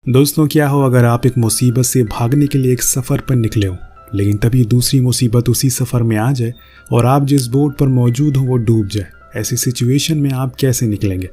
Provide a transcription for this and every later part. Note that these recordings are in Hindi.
दोस्तों, क्या हो अगर आप एक मुसीबत से भागने के लिए एक सफ़र पर निकले हो, लेकिन तभी दूसरी मुसीबत उसी सफ़र में आ जाए और आप जिस बोट पर मौजूद हो वो डूब जाए। ऐसी सिचुएशन में आप कैसे निकलेंगे?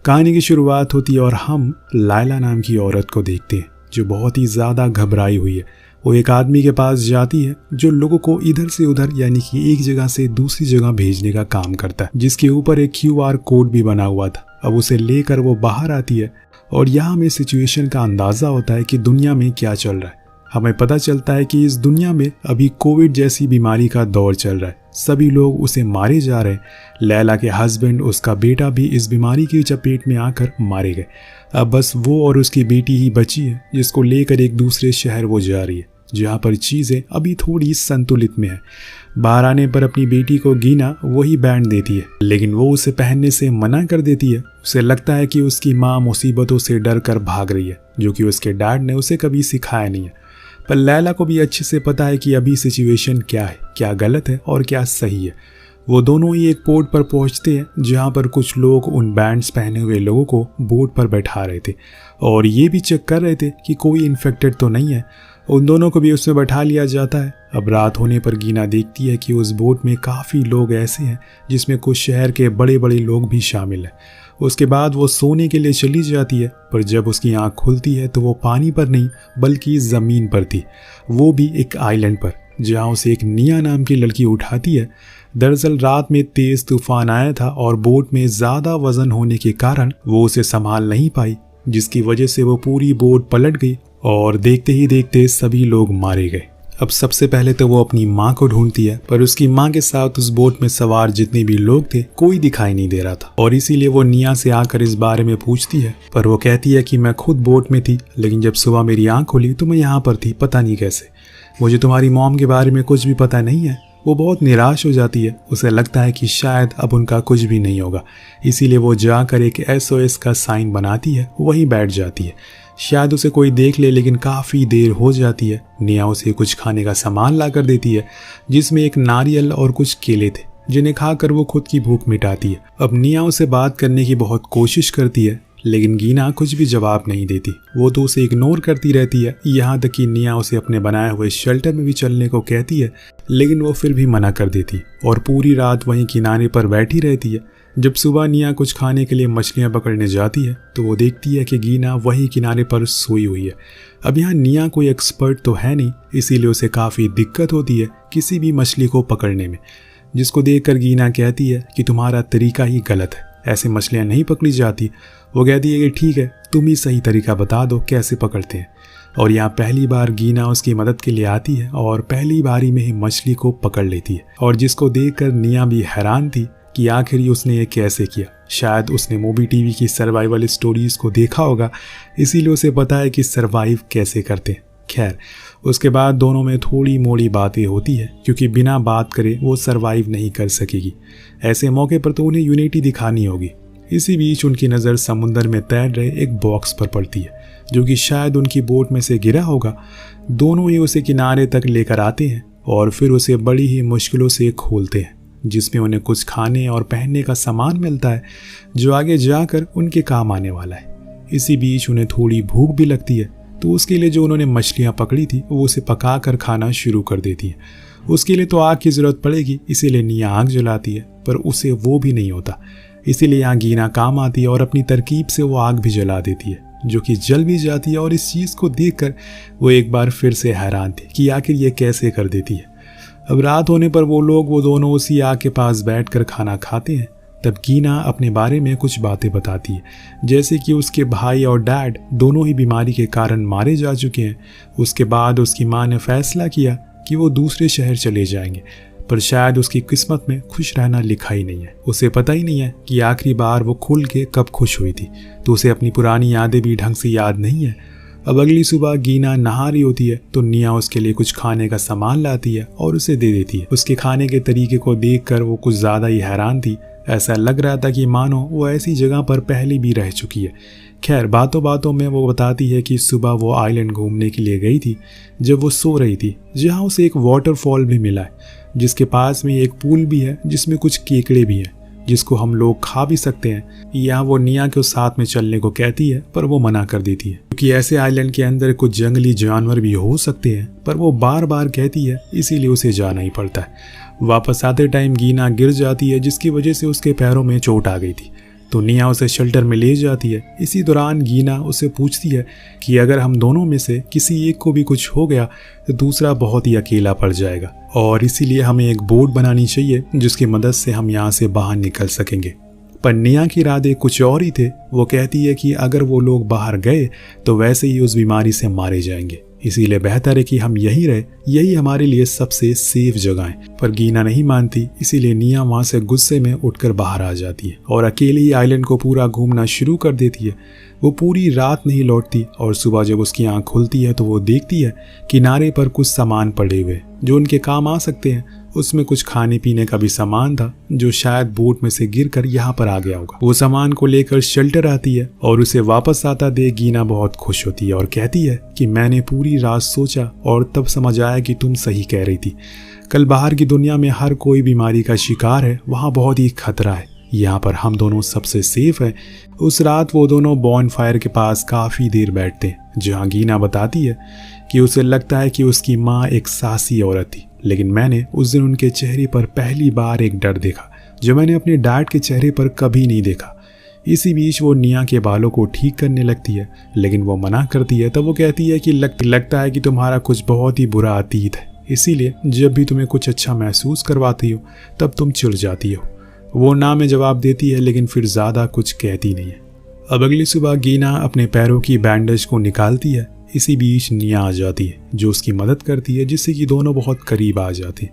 कहानी की शुरुआत होती है और हम लायला नाम की औरत को देखते हैं जो बहुत ही ज़्यादा घबराई हुई है। वो एक आदमी के पास जाती है जो लोगों को इधर से उधर यानी कि एक जगह से दूसरी जगह भेजने का काम करता है, जिसके ऊपर एक QR कोड भी बना हुआ था। अब उसे लेकर वो बाहर आती है और यहाँ हमें सिचुएशन का अंदाज़ा होता है कि दुनिया में क्या चल रहा है। हमें पता चलता है कि इस दुनिया में अभी कोविड जैसी बीमारी का दौर चल रहा है। सभी लोग उसे मारे जा रहे हैं। लैला के हस्बैंड, उसका बेटा भी इस बीमारी की चपेट में आकर मारे गए। अब बस वो और उसकी बेटी ही बची है जिसको लेकर एक दूसरे शहर वो जा रही है जहाँ पर चीज़ें अभी थोड़ी संतुलित में है। बाहर आने पर अपनी बेटी को गीना वही बैंड देती है, लेकिन वो उसे पहनने से मना कर देती है। उसे लगता है कि उसकी माँ मुसीबतों से डर कर भाग रही है, जो कि उसके डैड ने उसे कभी सिखाया नहीं है। पर लैला को भी अच्छे से पता है कि अभी सिचुएशन क्या है, क्या गलत है और क्या सही है। वो दोनों ही एक पोर्ट पर पहुंचते हैं जहां पर कुछ लोग उन बैंड्स पहने हुए लोगों को बोट पर बैठा रहे थे और ये भी चेक कर रहे थे कि कोई इन्फेक्टेड तो नहीं है। उन दोनों को भी उसमें बैठा लिया जाता है। अब रात होने पर गीना देखती है कि उस बोट में काफ़ी लोग ऐसे हैं जिसमें कुछ शहर के बड़े बड़े लोग भी शामिल हैं। उसके बाद वो सोने के लिए चली जाती है, पर जब उसकी आंख खुलती है तो वो पानी पर नहीं बल्कि ज़मीन पर थी, वो भी एक आइलैंड पर, जहाँ उसे एक निया नाम की लड़की उठाती है। दरअसल रात में तेज़ तूफान आया था और बोट में ज़्यादा वजन होने के कारण वो उसे संभाल नहीं पाई, जिसकी वजह से वो पूरी बोट पलट गई और देखते ही देखते सभी लोग मारे गए। अब सबसे पहले तो वो अपनी माँ को ढूंढती है, पर उसकी माँ के साथ उस बोट में सवार जितने भी लोग थे कोई दिखाई नहीं दे रहा था और इसीलिए वो निया से आकर इस बारे में पूछती है। पर वो कहती है कि मैं खुद बोट में थी, लेकिन जब सुबह मेरी आँख खुली तो मैं यहाँ पर थी, पता नहीं कैसे। मुझे तुम्हारी मॉम के बारे में कुछ भी पता नहीं है। वो बहुत निराश हो जाती है। उसे लगता है कि शायद अब उनका कुछ भी नहीं होगा, इसीलिए वो जाकर एक SOS का साइन बनाती है, वहीं बैठ जाती है। शायद उसे कोई देख ले, लेकिन काफ़ी देर हो जाती है। निया उसे कुछ खाने का सामान ला कर देती है, जिसमें एक नारियल और कुछ केले थे, जिन्हें खाकर वो खुद की भूख मिटाती है। अब निया उसे बात करने की बहुत कोशिश करती है, लेकिन गीना कुछ भी जवाब नहीं देती। वो तो उसे इग्नोर करती रहती है, यहाँ तक कि निया उसे अपने बनाए हुए शेल्टर में भी चलने को कहती है, लेकिन वो फिर भी मना कर देती और पूरी रात वहीं किनारे पर बैठी रहती है। जब सुबह निया कुछ खाने के लिए मछलियाँ पकड़ने जाती है तो वो देखती है कि गीना वही किनारे पर सोई हुई है। अब यहाँ निया कोई एक्सपर्ट तो है नहीं, इसीलिए उसे काफ़ी दिक्कत होती है किसी भी मछली को पकड़ने में, जिसको देखकर गीना कहती है कि तुम्हारा तरीका ही गलत है, ऐसे मछलियाँ नहीं पकड़ी जाती। वो कहती है कि ठीक है, तुम ही सही तरीका बता दो कैसे पकड़ते हैं। और यहाँ पहली बार गीना उसकी मदद के लिए आती है और पहली बारी में ही मछली को पकड़ लेती है, और जिसको देखकर निया भी हैरान थी कि आखिर उसने ये कैसे किया। शायद उसने मूवी TV की सर्वाइवल स्टोरीज को देखा होगा, इसीलिए उसे पता है कि सर्वाइव कैसे करते हैं। खैर, उसके बाद दोनों में थोड़ी मोड़ी बातें होती है, क्योंकि बिना बात करे वो सर्वाइव नहीं कर सकेगी। ऐसे मौके पर तो उन्हें यूनिटी दिखानी होगी। इसी बीच उनकी नज़र समुंदर में तैर रहे एक बॉक्स पर पड़ती है, जो कि शायद उनकी बोट में से गिरा होगा। दोनों ही उसे किनारे तक लेकर आते हैं और फिर उसे बड़ी ही मुश्किलों से खोलते हैं, जिसमें उन्हें कुछ खाने और पहनने का सामान मिलता है जो आगे जाकर उनके काम आने वाला है। इसी बीच उन्हें थोड़ी भूख भी लगती है, तो उसके लिए जो उन्होंने मछलियाँ पकड़ी थी वो उसे पकाकर खाना शुरू कर देती है। उसके लिए तो आग की ज़रूरत पड़ेगी, इसीलिए निया आग जलाती है, पर उसे वो भी नहीं होता। इसीलिए यहाँ गीना काम आती है और अपनी तरकीब से वो आग भी जला देती है, जो कि जल भी जाती है। और इस चीज़ को देखकर वो एक बार फिर से हैरान थी कि आखिर ये कैसे कर देती है। अब रात होने पर वो दोनों उसी आग के पास बैठकर खाना खाते हैं। तब गीना अपने बारे में कुछ बातें बताती है, जैसे कि उसके भाई और डैड दोनों ही बीमारी के कारण मारे जा चुके हैं। उसके बाद उसकी माँ ने फैसला किया कि वो दूसरे शहर चले जाएंगे, पर शायद उसकी किस्मत में खुश रहना लिखा ही नहीं है। उसे पता ही नहीं है कि आखिरी बार वो खुल के कब खुश हुई थी, तो उसे अपनी पुरानी यादें भी ढंग से याद नहीं है। अब अगली सुबह गीना नहा रही होती है तो निया उसके लिए कुछ खाने का सामान लाती है और उसे दे देती है। उसके खाने के तरीके को देखकर वो कुछ ज़्यादा ही हैरान थी। ऐसा लग रहा था कि मानो वो ऐसी जगह पर पहले भी रह चुकी है। खैर, बातों बातों में वो बताती है कि सुबह वो आइलैंड घूमने के लिए गई थी जब वो सो रही थी, जहाँ उसे एक वाटरफॉल भी मिला है, जिसके पास में एक पूल भी है जिसमें कुछ केकड़े भी हैं, जिसको हम लोग खा भी सकते हैं। यहाँ वो निया को साथ में चलने को कहती है पर वो मना कर देती है, क्योंकि ऐसे आइलैंड के अंदर कुछ जंगली जानवर भी हो सकते हैं, पर वो बार बार कहती है, इसीलिए उसे जाना ही पड़ता है। वापस आते टाइम गीना गिर जाती है, जिसकी वजह से उसके पैरों में चोट आ गई थी। तो निया उसे शेल्टर में ले जाती है। इसी दौरान गीना उससे पूछती है कि अगर हम दोनों में से किसी एक को भी कुछ हो गया तो दूसरा बहुत ही अकेला पड़ जाएगा, और इसीलिए हमें एक बोट बनानी चाहिए जिसकी मदद से हम यहाँ से बाहर निकल सकेंगे। पर निया के इरादे कुछ और ही थे। वो कहती है कि अगर वो लोग बाहर गए तो वैसे ही उस बीमारी से मारे जाएंगे, इसीलिए बेहतर है कि हम यहीं रहे, यही हमारे लिए सबसे सेफ जगह है। पर गीना नहीं मानती, इसीलिए निया वहां से गुस्से में उठकर बाहर आ जाती है और अकेले ही आइलैंड को पूरा घूमना शुरू कर देती है। वो पूरी रात नहीं लौटती और सुबह जब उसकी आंख खुलती है तो वो देखती है किनारे पर कुछ सामान पड़े हुए जो उनके काम आ सकते हैं। उसमें कुछ खाने पीने का भी सामान था जो शायद बोट में से गिरकर यहाँ पर आ गया होगा। वो सामान को लेकर शेल्टर आती है और उसे वापस आता देख गीना बहुत खुश होती है और कहती है कि मैंने पूरी रात सोचा और तब समझ आया कि तुम सही कह रही थी। कल बाहर की दुनिया में हर कोई बीमारी का शिकार है, वहाँ बहुत ही खतरा है, यहाँ पर हम दोनों सबसे सेफ है। उस रात वो दोनों बॉन फायर के पास काफ़ी देर बैठते हैं, जहाँ गीना बताती है कि उसे लगता है कि उसकी माँ एक साहसी औरत थी, लेकिन मैंने उस दिन उनके चेहरे पर पहली बार एक डर देखा जो मैंने अपने डैड के चेहरे पर कभी नहीं देखा। इसी बीच वो निया के बालों को ठीक करने लगती है, लेकिन वो मना करती है। तब वो कहती है कि लगता है कि तुम्हारा कुछ बहुत ही बुरा अतीत है, इसीलिए जब भी तुम्हें कुछ अच्छा महसूस करवाती हो तब तुम चिढ़ जाती हो। वो ना में जवाब देती है, लेकिन फिर ज़्यादा कुछ कहती नहीं है। अब अगली सुबह गीना अपने पैरों की बैंडेज को निकालती है। इसी बीच निया आ जाती है जो उसकी मदद करती है, जिससे कि दोनों बहुत करीब आ जाते हैं।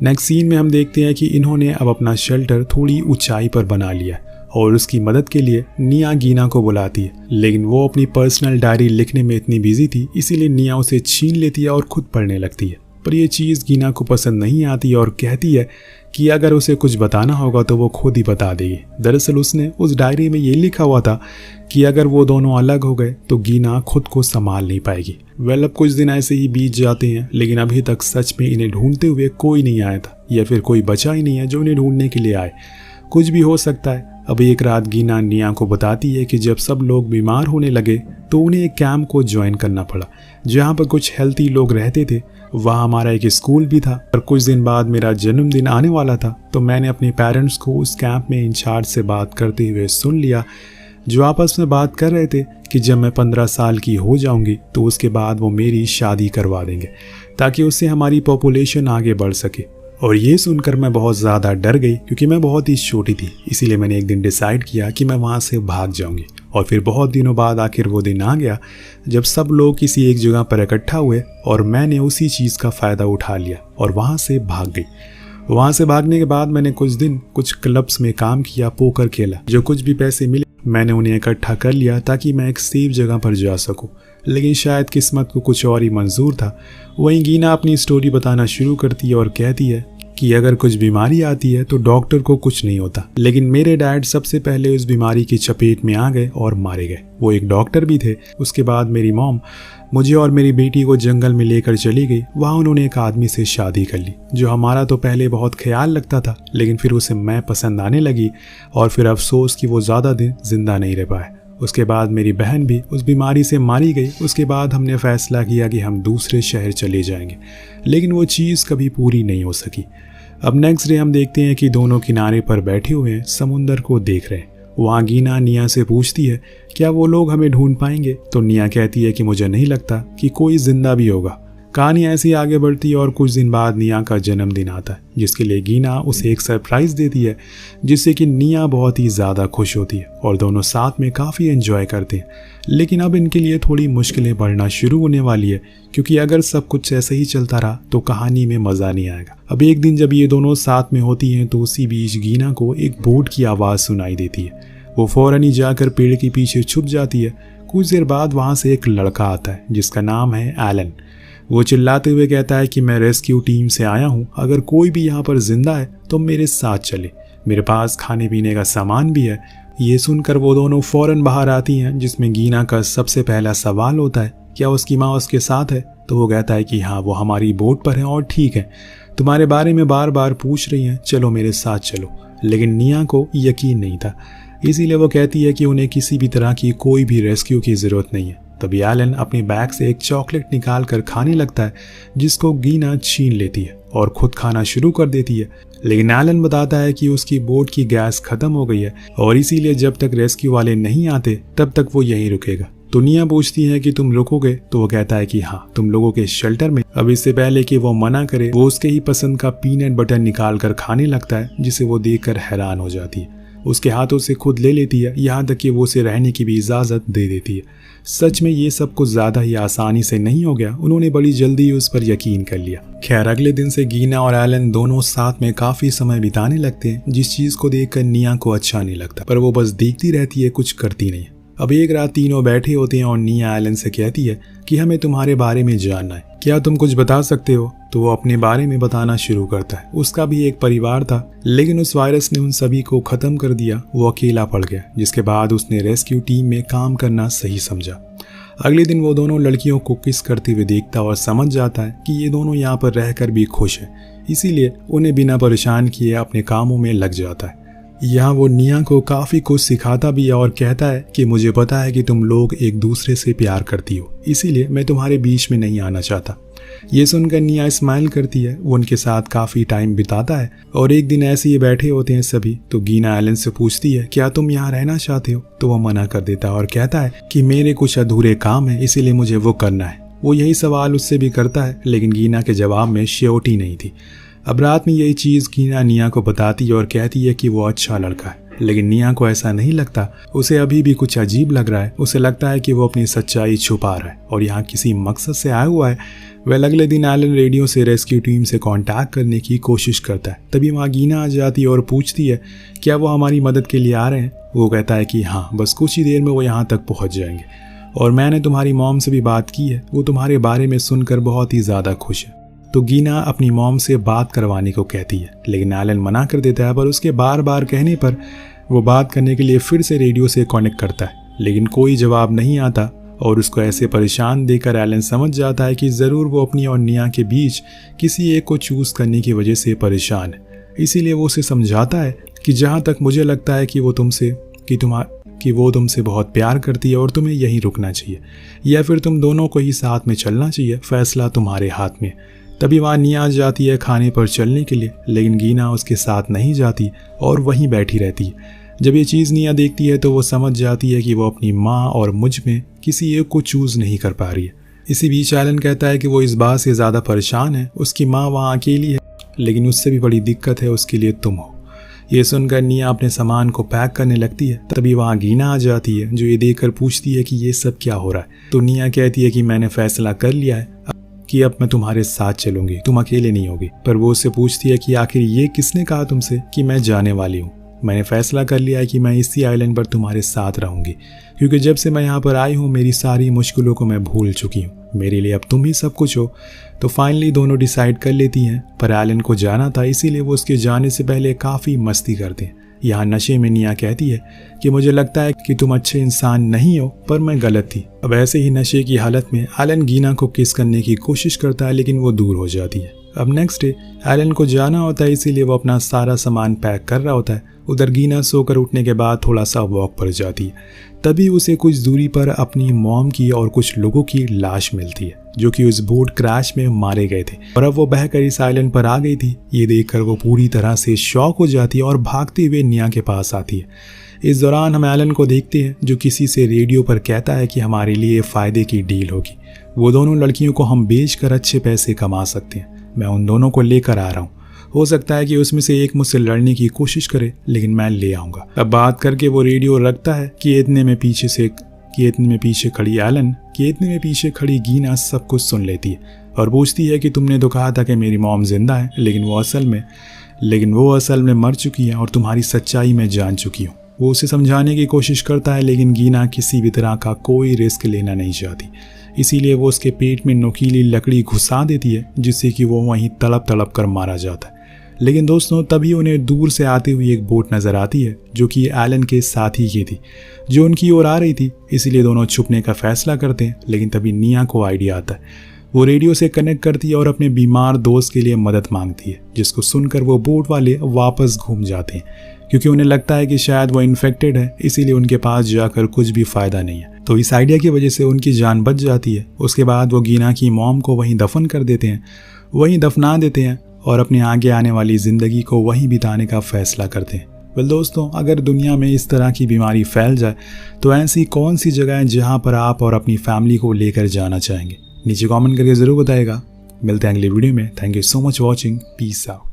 नेक्स्ट सीन में हम देखते हैं कि इन्होंने अब अपना शेल्टर थोड़ी ऊंचाई पर बना लिया और उसकी मदद के लिए निया गीना को बुलाती है, लेकिन वो अपनी पर्सनल डायरी लिखने में इतनी बिजी थी, इसीलिए निया उसे छीन लेती है और खुद पढ़ने लगती है। पर यह चीज़ गीना को पसंद नहीं आती और कहती है कि अगर उसे कुछ बताना होगा तो वो खुद ही बता देगी। दरअसल उसने उस डायरी में ये लिखा हुआ था कि अगर वो दोनों अलग हो गए तो गीना खुद को संभाल नहीं पाएगी। अब कुछ दिन ऐसे ही बीत जाते हैं, लेकिन अभी तक सच में इन्हें ढूंढते हुए कोई नहीं आया था, या फिर कोई बचा ही नहीं है जो इन्हें ढूंढने के लिए आए। कुछ भी हो सकता है। अब एक रात गीना निया को बताती है कि जब सब लोग बीमार होने लगे तो उन्हें एक कैंप को ज्वाइन करना पड़ा, जहाँ पर कुछ हेल्थी लोग रहते थे। वहाँ हमारा एक स्कूल भी था। और कुछ दिन बाद मेरा जन्मदिन आने वाला था, तो मैंने अपने पेरेंट्स को उस कैंप में इंचार्ज से बात करते हुए सुन लिया, जो आपस में बात कर रहे थे कि जब मैं 15 साल की हो जाऊंगी तो उसके बाद वो मेरी शादी करवा देंगे, ताकि उससे हमारी पॉपुलेशन आगे बढ़ सके। और ये सुनकर मैं बहुत ज़्यादा डर गई, क्योंकि मैं बहुत ही छोटी थी। इसीलिए मैंने एक दिन डिसाइड किया कि मैं वहाँ से भाग जाऊंगी। और फिर बहुत दिनों बाद आखिर वो दिन आ गया जब सब लोग किसी एक जगह पर इकट्ठा हुए, और मैंने उसी चीज़ का फ़ायदा उठा लिया और वहाँ से भाग गई। वहाँ से भागने के बाद मैंने कुछ दिन कुछ क्लब्स में काम किया, पोकर खेला। जो कुछ भी पैसे मिले मैंने उन्हें इकट्ठा कर लिया ताकि मैं एक सेफ जगह पर जा सकूं। लेकिन शायद किस्मत को कुछ और ही मंजूर था। वहीं गीना अपनी स्टोरी बताना शुरू करती है और कहती है कि अगर कुछ बीमारी आती है तो डॉक्टर को कुछ नहीं होता, लेकिन मेरे डैड सबसे पहले उस बीमारी की चपेट में आ गए और मारे गए। वो एक डॉक्टर भी थे। उसके बाद मेरी मॉम मुझे और मेरी बेटी को जंगल में लेकर चली गई। वहाँ उन्होंने एक आदमी से शादी कर ली, जो हमारा तो पहले बहुत ख्याल लगता था, लेकिन फिर उसे मैं पसंद आने लगी और फिर अफसोस कि वो ज़्यादा दिन जिंदा नहीं रह पाए। उसके बाद मेरी बहन भी उस बीमारी से मारी गई। उसके बाद हमने फैसला किया कि हम दूसरे शहर चले जाएंगे, लेकिन वो चीज़ कभी पूरी नहीं हो सकी। अब नेक्स्ट डे हम देखते हैं कि दोनों किनारे पर बैठे हुए हैं, समुंदर को देख रहे हैं। वहाँ गीना निया से पूछती है क्या वो लोग हमें ढूंढ पाएंगे, तो निया कहती है कि मुझे नहीं लगता कि कोई जिंदा भी होगा। कहानी ऐसे ही आगे बढ़ती है और कुछ दिन बाद निया का जन्मदिन आता है, जिसके लिए गीना उसे एक सरप्राइज देती है, जिससे कि निया बहुत ही ज़्यादा खुश होती है और दोनों साथ में काफ़ी एंजॉय करते हैं। लेकिन अब इनके लिए थोड़ी मुश्किलें बढ़ना शुरू होने वाली है, क्योंकि अगर सब कुछ ऐसे ही चलता रहा तो कहानी में मज़ा नहीं आएगा। अब एक दिन जब ये दोनों साथ में होती हैं तो उसी बीच गीना को एक बोट की आवाज़ सुनाई देती है। वो फौरन ही जाकर पेड़ के पीछे छुप जाती है। कुछ देर बाद वहाँ से एक लड़का आता है जिसका नाम है एलन। वो चिल्लाते हुए कहता है कि मैं रेस्क्यू टीम से आया हूँ, अगर कोई भी यहाँ पर जिंदा है तो मेरे साथ चले, मेरे पास खाने पीने का सामान भी है। ये सुनकर वो दोनों फौरन बाहर आती हैं, जिसमें गीना का सबसे पहला सवाल होता है क्या उसकी माँ उसके साथ है। तो वो कहता है कि हाँ, वो हमारी बोट पर है और ठीक है, तुम्हारे बारे में बार बार पूछ रही हैं, चलो मेरे साथ चलो। लेकिन निया को यकीन नहीं था। इसीलिए वो कहती है कि उन्हें किसी भी तरह की कोई भी रेस्क्यू की ज़रूरत नहीं है। तभी एलन अपने बैग से एक चॉकलेट निकाल कर खाने लगता है, जिसको गीना छीन लेती है और खुद खाना शुरू कर देती है। लेकिन एलन बताता है कि उसकी बोट की गैस खत्म हो गई है और इसीलिए जब तक रेस्क्यू वाले नहीं आते तब तक वो यहीं रुकेगा। तो निया पूछती है कि तुम रुकोगे, तो वो कहता है कि हाँ, तुम लोगों के शेल्टर में। अब इससे पहले कि वो मना करे, वो उसके ही पसंद का पीनट बटर निकाल कर खाने लगता है, जिसे वो देखकर हैरान हो जाती है। उसके हाथों से खुद ले लेती है, यहाँ तक कि वो उसे रहने की भी इजाज़त दे देती है। सच में ये सब कुछ ज़्यादा ही आसानी से नहीं हो गया, उन्होंने बड़ी जल्दी उस पर यकीन कर लिया। खैर, अगले दिन से गीना और एलन दोनों साथ में काफ़ी समय बिताने लगते हैं, जिस चीज़ को देखकर निया को अच्छा नहीं लगता, पर वो बस देखती रहती है, कुछ करती नहीं। अब एक रात तीनों बैठे होते हैं और निया एलन से कहती है कि हमें तुम्हारे बारे में जानना है, क्या तुम कुछ बता सकते हो? तो वो अपने बारे में बताना शुरू करता है। उसका भी एक परिवार था, लेकिन उस वायरस ने उन सभी को खत्म कर दिया। वो अकेला पड़ गया, जिसके बाद उसने रेस्क्यू टीम में काम करना सही समझा। अगले दिन वो दोनों लड़कियों को किस करते हुए देखता और समझ जाता है कि ये दोनों यहाँ पर रहकर भी खुश हैं, इसीलिए उन्हें बिना परेशान किए अपने कामों में लग जाता है। यहाँ वो निया को काफ़ी कुछ सिखाता भी है और कहता है कि मुझे पता है कि तुम लोग एक दूसरे से प्यार करती हो, इसीलिए मैं तुम्हारे बीच में नहीं आना चाहता। ये सुनकर निया स्माइल करती है। वो उनके साथ काफ़ी टाइम बिताता है और एक दिन ऐसे ही बैठे होते हैं सभी, तो गीना एलन से पूछती है क्या तुम यहाँ रहना चाहते हो? तो वो मना कर देता है और कहता है कि मेरे कुछ अधूरे काम है, इसीलिए मुझे वो करना है। वो यही सवाल उससे भी करता है, लेकिन गीना के जवाब में श्योरिटी नहीं थी। अब रात में यही चीज़ गीना निया को बताती है और कहती है कि वो अच्छा लड़का है, लेकिन निया को ऐसा नहीं लगता। उसे अभी भी कुछ अजीब लग रहा है। उसे लगता है कि वो अपनी सच्चाई छुपा रहा है और यहाँ किसी मकसद से आया हुआ है। वह अगले दिन एलन रेडियो से रेस्क्यू टीम से कांटेक्ट करने की कोशिश करता है। तभी वहाँ गीना आ जाती है और पूछती है क्या वो हमारी मदद के लिए आ रहे हैं? वो कहता है कि हाँ, बस कुछ ही देर में वो यहाँ तक पहुँच जाएंगे और मैंने तुम्हारी मॉम से भी बात की है, वो तुम्हारे बारे में सुनकर बहुत ही ज़्यादा खुश है। तो गीना अपनी मॉम से बात करवाने को कहती है, लेकिन एलन मना कर देता है। पर उसके बार बार कहने पर वो बात करने के लिए फिर से रेडियो से कनेक्ट करता है, लेकिन कोई जवाब नहीं आता और उसको ऐसे परेशान देखकर एलन समझ जाता है कि ज़रूर वो अपनी और निया के बीच किसी एक को चूज़ करने की वजह से परेशान है। इसीलिए वो उसे समझाता है कि जहाँ तक मुझे लगता है कि वो तुमसे बहुत प्यार करती है और तुम्हें यहीं रुकना चाहिए, या फिर तुम दोनों को ही साथ में चलना चाहिए, फैसला तुम्हारे हाथ में। तभी वहाँ निया जाती है खाने पर चलने के लिए, लेकिन गीना उसके साथ नहीं जाती और वहीं बैठी रहती है। जब ये चीज़ निया देखती है तो वो समझ जाती है कि वो अपनी माँ और मुझ में किसी एक को चूज़ नहीं कर पा रही है। इसी बीच एलन कहता है कि वो इस बात से ज़्यादा परेशान है, उसकी माँ वहाँ अकेली है, लेकिन उससे भी बड़ी दिक्कत है उसके लिए तुम हो। ये सुनकर निया अपने सामान को पैक करने लगती है। तभी वहाँ गीना आ जाती है, जो ये देखकर पूछती है कि ये सब क्या हो रहा है। तो निया कहती है कि मैंने फैसला कर लिया है कि अब मैं तुम्हारे साथ चलूंगी, तुम अकेले नहीं होगी। पर वो उससे पूछती है कि आखिर ये किसने कहा तुमसे कि मैं जाने वाली हूँ? मैंने फैसला कर लिया है कि मैं इसी आइलैंड पर तुम्हारे साथ रहूंगी, क्योंकि जब से मैं यहाँ पर आई हूँ मेरी सारी मुश्किलों को मैं भूल चुकी हूँ। मेरे लिए अब तुम ही सब कुछ हो। तो फाइनली दोनों डिसाइड कर लेती हैं, पर एलन को जाना था, इसीलिए वो उसके जाने से पहले काफ़ी मस्ती करते हैं। यहाँ नशे में निया कहती है कि मुझे लगता है कि तुम अच्छे इंसान नहीं हो, पर मैं गलत थी। अब ऐसे ही नशे की हालत में एलन गीना को किस करने की कोशिश करता है, लेकिन वो दूर हो जाती है। अब नेक्स्ट डे एलन को जाना होता है, इसीलिए वो अपना सारा सामान पैक कर रहा होता है। उधर गीना सोकर उठने के बाद थोड़ा सा वॉक पर जाती है। तभी उसे कुछ दूरी पर अपनी मॉम की और कुछ लोगों की लाश मिलती है, जो कि उस बोट क्रैश में मारे गए थे और अब वो बहकर इस आइलैंड पर आ गई थी। ये देखकर वो पूरी तरह से शॉक हो जाती है और भागते हुए निया के पास आती है। इस दौरान हम एलन को देखते हैं, जो किसी से रेडियो पर कहता है कि हमारे लिए फ़ायदे की डील होगी। वो दोनों लड़कियों को हम बेचकर अच्छे पैसे कमा सकते हैं। मैं उन दोनों को लेकर आ रहा हूँ। हो सकता है कि उसमें से एक मुझसे लड़ने की कोशिश करे, लेकिन मैं ले आऊँगा। अब बात करके वो रेडियो रखता है कि इतने में पीछे खड़ी गीना सब कुछ सुन लेती है और पूछती है कि तुमने तो कहा था कि मेरी मॉम जिंदा है, लेकिन वो असल में मर चुकी है और तुम्हारी सच्चाई मैं जान चुकी हूँ। वो उसे समझाने की कोशिश करता है, लेकिन गीना किसी भी तरह का कोई रिस्क लेना नहीं चाहती। इसीलिए वो उसके पेट में नुकीली लकड़ी घुसा देती है, जिससे कि वो वहीं तड़प तड़प कर मारा जाता है। लेकिन दोस्तों, तभी उन्हें दूर से आती हुई एक बोट नजर आती है, जो कि एलन के साथी की थी, जो उनकी ओर आ रही थी। इसीलिए दोनों छुपने का फैसला करते हैं, लेकिन तभी निया को आइडिया आता है। वो रेडियो से कनेक्ट करती है और अपने बीमार दोस्त के लिए मदद मांगती है, जिसको सुनकर वो बोट वाले वापस घूम जाते हैं, क्योंकि उन्हें लगता है कि शायद वो इन्फेक्टेड है, इसीलिए उनके पास जाकर कुछ भी फ़ायदा नहीं है। तो इस आइडिया की वजह से उनकी जान बच जाती है। उसके बाद वो गीना की मॉम को वहीं दफन कर देते हैं, वहीं दफना देते हैं और अपने आगे आने वाली ज़िंदगी को वहीं बिताने का फ़ैसला करते हैं। वेल दोस्तों, अगर दुनिया में इस तरह की बीमारी फैल जाए तो ऐसी कौन सी जगह है जहाँ पर आप और अपनी फैमिली को लेकर जाना चाहेंगे? नीचे कमेंट करके ज़रूर बताइएगा। मिलते हैं अगली वीडियो में। Thank you so much watching. Peace out.